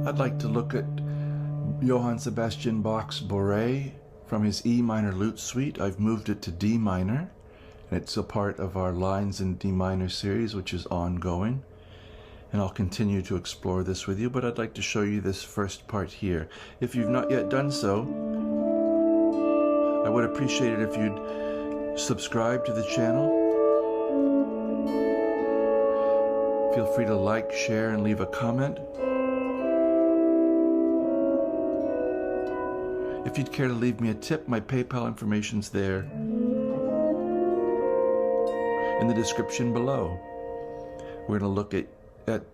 I'd like to look at Johann Sebastian Bach's Bourrée from his E minor lute suite. I've moved it to D minor, and it's a part of our Lines in D minor series, which is ongoing. And I'll continue to explore this with you, but I'd like to show you this first part here. If you've not yet done so, I would appreciate it if you'd subscribe to the channel. Feel free to like, share, and leave a comment. If you'd care to leave me a tip, my PayPal information's there in the description below. We're going to look at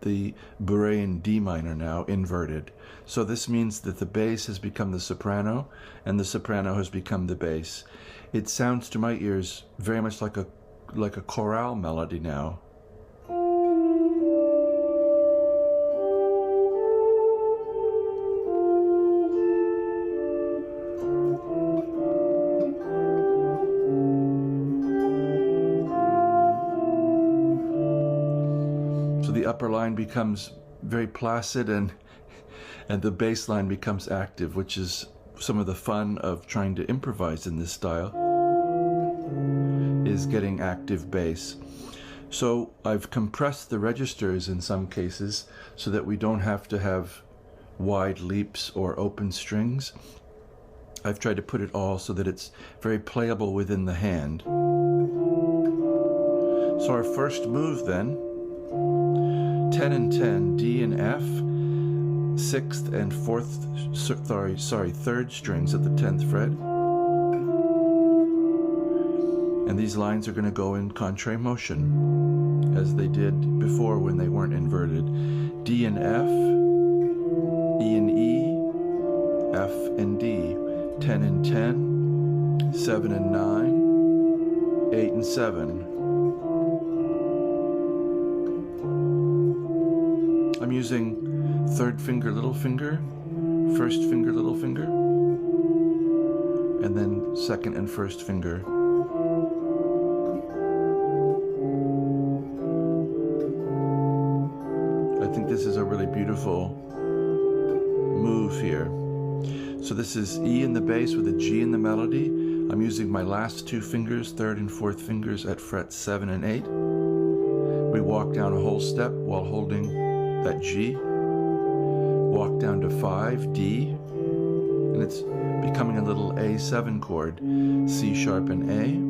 the Bourrée in D minor now, inverted. So this means that the bass has become the soprano, and the soprano has become the bass. It sounds to my ears very much like a chorale melody now. The upper line becomes very placid, and the bass line becomes active, which is some of the fun of trying to improvise in this style, is getting active bass. So I've compressed the registers in some cases so that we don't have to have wide leaps or open strings. I've tried to put it all so that it's very playable within the hand. So our first move then, 10 and 10, D and F, 6th and 3rd strings at the 10th fret. And these lines are going to go in contrary motion, as they did before when they weren't inverted. D and F, E and E, F and D, 10 and 10, 7 and 9, 8 and 7. I'm using 3rd finger, little finger, 1st finger, little finger, and then 2nd and 1st finger. I think this is a really beautiful move here. So this is E in the bass with a G in the melody. I'm using my last 2 fingers, 3rd and 4th fingers at frets 7 and 8. We walk down a whole step while holding that G, walk down to 5, D, and it's becoming a little A7 chord, C sharp and A.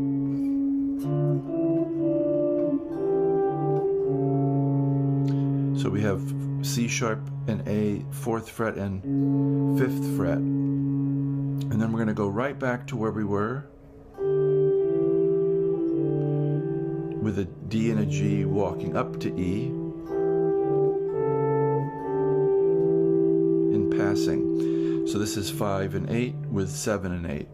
So we have C sharp and A, 4th fret and 5th fret. And then we're going to go right back to where we were with a D and a G walking up to E. Passing. So this is 5 and 8 with 7 and 8.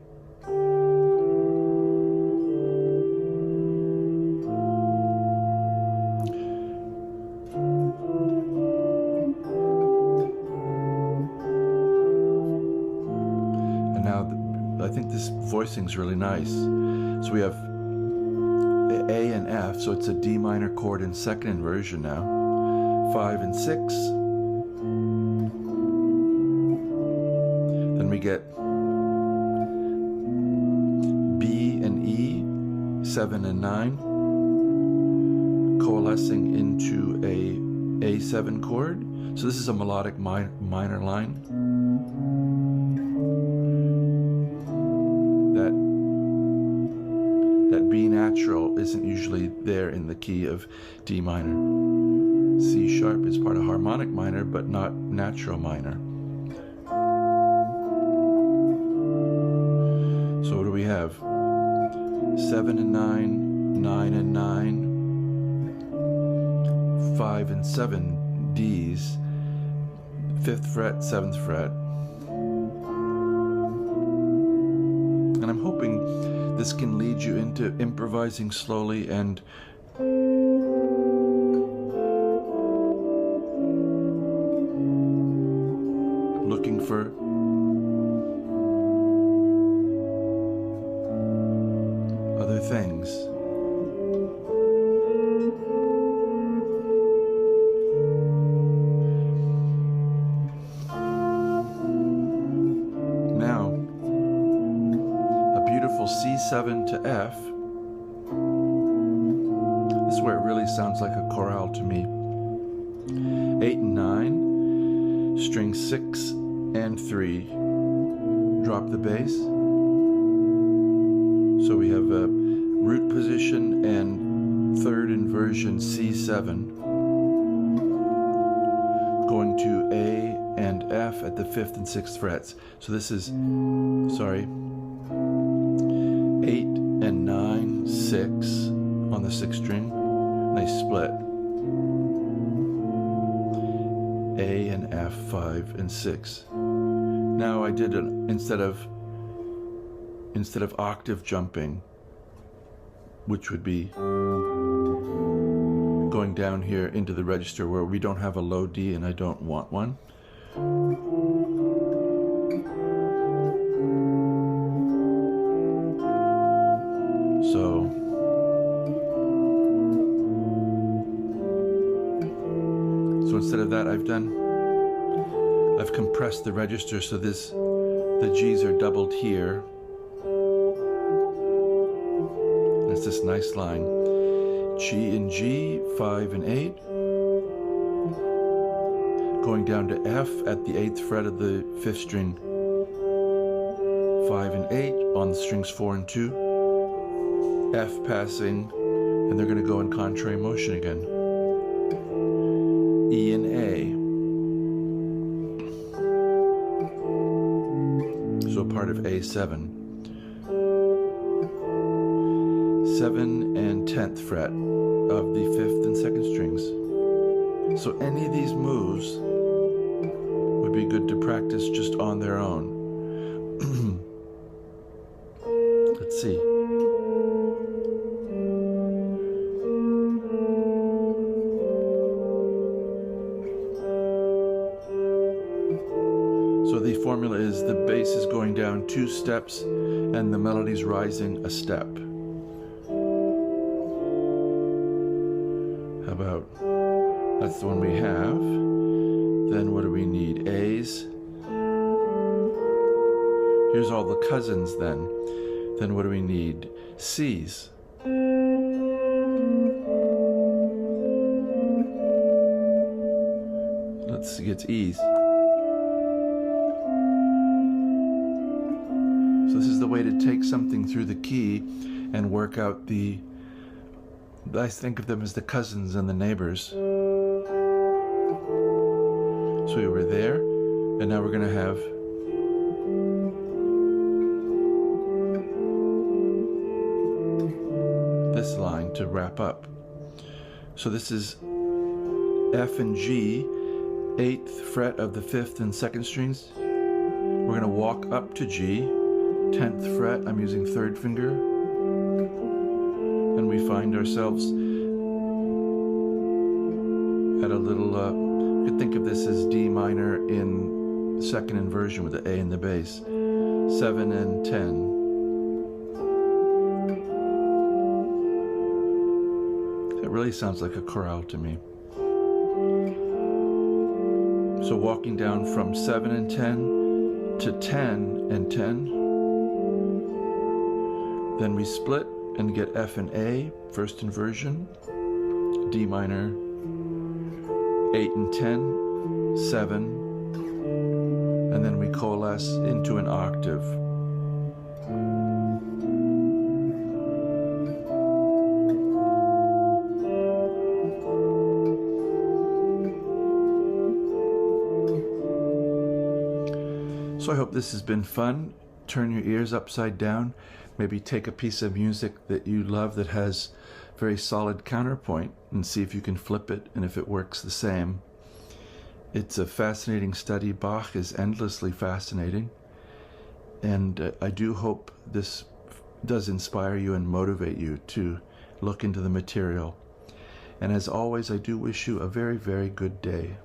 And now I think this voicing is really nice. So we have A and F, so it's a D minor chord in 2nd inversion now. 5 and 6. Then we get B and E, 7 and 9, coalescing into a A7 chord. So this is a melodic minor line. That B natural isn't usually there in the key of D minor. C sharp is part of harmonic minor, but not natural minor. So what do we have? 7 and 9, 9 and 9, 5 and 7 Ds, 5th fret, 7th fret. And I'm hoping this can lead you into improvising slowly and looking for other things. C7 to F. This is where it really sounds like a chorale to me. 8 and 9, string 6 and 3. Drop the bass. So we have a root position and third inversion C7. Going to A and F at the 5th and 6th frets. So this is, 8 and 9, 6 on the 6th string. Nice split. A and F, 5 and 6. Now I did an, instead of octave jumping, which would be going down here into the register where we don't have a low D and I don't want one. So instead of that, I've compressed the register so the G's are doubled here. And it's this nice line. G and G, 5 and 8. Going down to F at the 8th fret of the 5th string. 5 and 8 on the strings 4 and 2. F passing, and they're going to go in contrary motion again. E and A. So part of A7. 7 and 10th fret of the 5th and 2nd strings. So any of these moves would be good to practice just on their own. Let's see. So the formula is the bass is going down 2 steps and the melody's rising a step. How about, that's the one we have. Then what do we need? A's. Here's all the cousins then. Then what do we need? C's. Let's see, it's E's. So this is the way to take something through the key and work out the, I think of them as the cousins and the neighbors. So we were there, and now we're going to have this line to wrap up. So this is F and G, 8th fret of the 5th and 2nd strings. We're going to walk up to G, 10th fret, I'm using 3rd finger, and we find ourselves at a little, you could think of this as D minor in 2nd inversion with the A in the bass. 7 and 10. It really sounds like a chorale to me. So walking down from 7 and 10 to 10 and 10. Then we split and get F and A, 1st inversion, D minor, 8 and 10, 7, and then we coalesce into an octave. So I hope this has been fun. Turn your ears upside down. Maybe take a piece of music that you love that has very solid counterpoint and see if you can flip it and if it works the same. It's a fascinating study. Bach is endlessly fascinating. And I do hope this does inspire you and motivate you to look into the material. And as always, I do wish you a very, very good day.